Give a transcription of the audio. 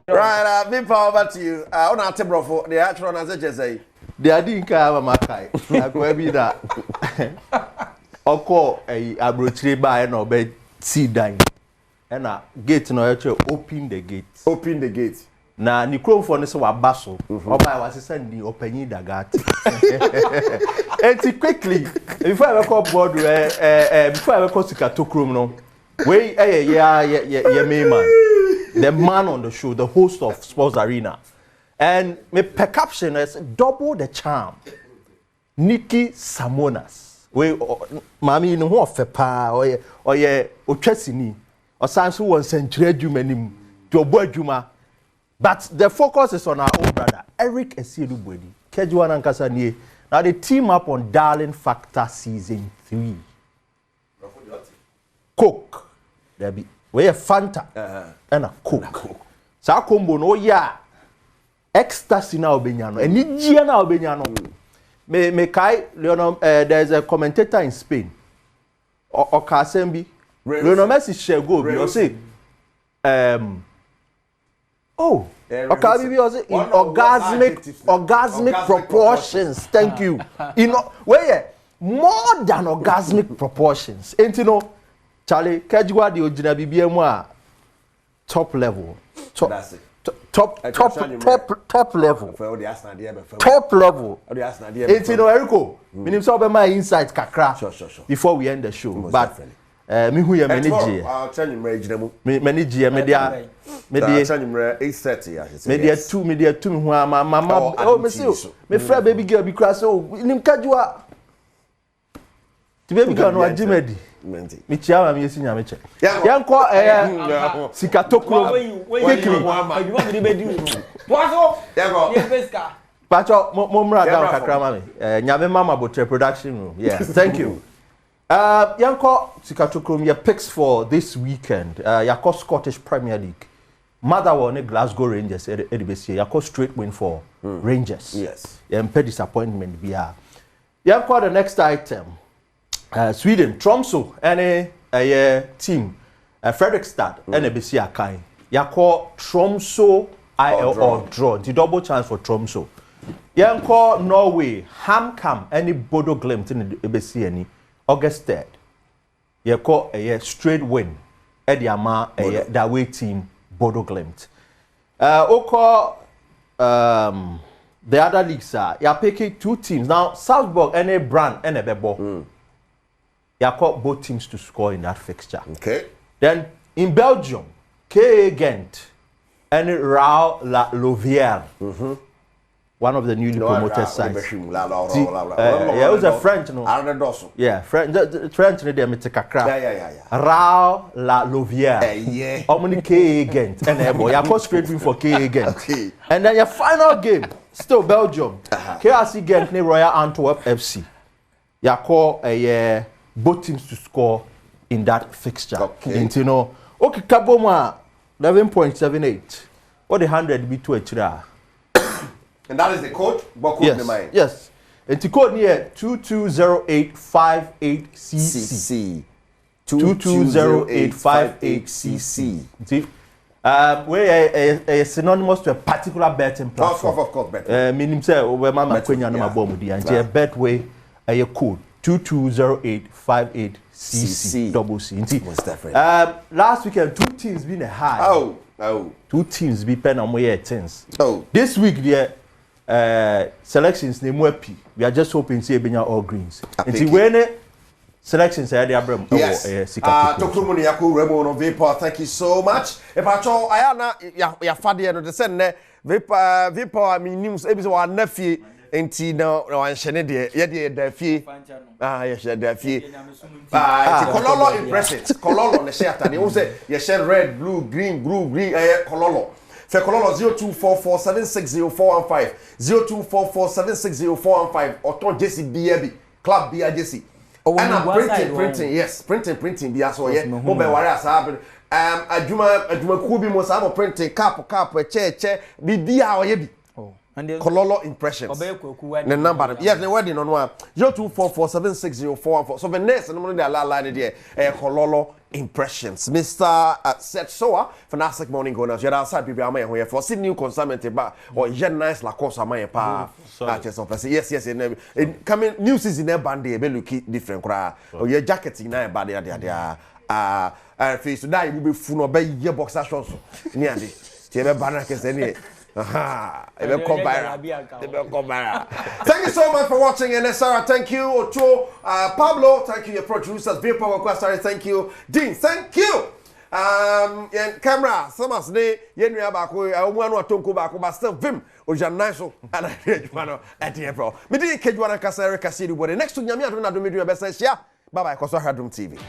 Right, big power over to you. On our table for the actual answer, say. The idea can my kai. I could be that. Oko a abrochire by no bed see dine. And a gate no actually open the gate. Open the gate. Na ni krom for no so wa baso. Oba was send the opening the gate. And quickly before I call board before I call Sika Tokurom no. We yeah main man. The man on the show, the host of Sports Arena. And my caption is double the charm. Nikki Samonas. We mami no ho fepa or ye otwasini. Or sans who wants century adwuma to obo adwuma. But the focus is on our own brother Eric Esiedubodi. Kejuan ankasa nie. Now they team up on Darling Factor season 3. Coke. There be we a Fanta and a Coke. Sa combo no ya ecstasy na obenyano. Eni gia na obenyano. Me kai Lionel there's a commentator in Spain. O Kasembi. Lionel Messi share go bi o say Okabi bi o say in orgasmic proportions. Thank you. You know where more than orgasmic proportions. Ain't you know Charlie, Kajwa the original BBM top level. Top level. Top level. It's you know Eriko. Minim so be my insight kakra. Sure. Before we end the show. Most but me who you manage. I'll tell you manage media 8:30 media 2 me who mama oh me see me friend baby girl be crash oh nim Kajwa. The baby girl no agimedi. Me chiama me yesi nyame che. Yanko Sika Tokurom. Quickly. Pacho momra down kakra mama. Nyame mama bo production room. Yes, thank you. Yanko Sika Tokurom your picks for this weekend. Yako Scottish Premier League. Motherwell ne Glasgow Rangers edibesi. Yako straight win for Rangers. Yes. Yempe disappointment bia. Yanko the next item. Sweden, Tromsø, and a team, Fredrikstad, and a BC Akai. Yako Tromsø or draw. The double chance for Tromsø. Yanko Norway, Hamkam, any Bodo Glimt in the BC any August 3rd. Yako a straight win. Ediama the away team Bodo Glimt. Oko the other leagues are you're picking two teams now. Salzburg and a Brand and a Bebo. You caught both teams to score in that fixture. Okay. Then in Belgium, KA Ghent and Raul La Louvière, one of the newly promoted sides. Yeah, it was a French, no? Yeah, French. They make a crack. Yeah. Raul La Louvière. Yeah. How many KA Ghent? And you caught straight win for KA Ghent. Okay. And then your final game, still Belgium. KRC Ghent ne Royal Antwerp FC. You caught both teams to score in that fixture. Okay. And you know, okay, Kaboma 11.78. What the 100 be to a chira. And that is the code? What code in mind? Yes. And the code near 220858CC. 220858CC. Where a synonymous to a particular betting platform. Of course, betting. Meaning say over Mama Quenya no Mabomudi and a betway a code 220858CC double C. Last weekend, two teams been a high. Oh. Two teams be pen on way tens. Oh. This week, the selections name Wepi. We are just hoping to see all greens. And see when selections are there, Abram. Yes. Tokurom Yaku Remo no Vapor. Thank you so much. If I told Ayana, ya fadi no the send Vapor. I mean news. Ebi wa nephew. Enti no anhene de ye de da fie yes da fie kololo impressions kololo ne share atade wo say ye share red blue green kololo fe kololo 0244760415 0244760415 oton jesi bia bi club bia jesi and printing yes printing bia so ye mo be ware asa adwuma ku bi mo sa mo printing cap che bibia o ye bi Kololo Impressions. The number. Yes, the wedding on one. 0244760414. So the next and the line there. Kololo Impressions. Mr. Seth Soa, Fantastic Morning Gunners. You're outside people are here for see new consignment or yen nice la course am I pa. Yes. Coming new season a band they look different cry. Or your jacket in a body face to die will be full of your boxer shorts. Near the banner can say aha, Thank you so much for watching, and Sarah, thank you. Ocho, Pablo, thank you. Your producers, Vapor Quasari, thank you. Dean, thank you. And camera, some of the Yenria Baku, I want to go back, but still Vim, Ojanaso, and I did one at the April. Me didn't catch one Casari Cassidy, but the next to Yamia, I don't know, do me do your best. Yeah, bye bye, because I had Room TV.